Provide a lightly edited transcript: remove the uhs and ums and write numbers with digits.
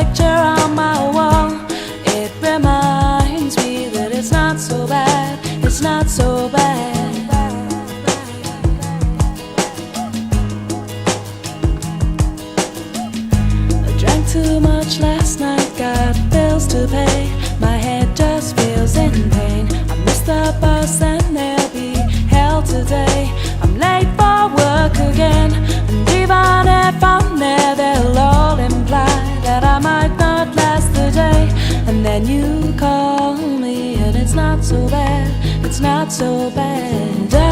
picture on my wall. It reminds me that it's not so bad, it's not so bad. I drank too much last night, got bills to pay. My head just feels in pain. I missed the bus and there'll be hell today. I'm late for work again, and even if I'm there, they'll all imply that I might not last the day. And then you call me and it's not so bad, it's not so bad.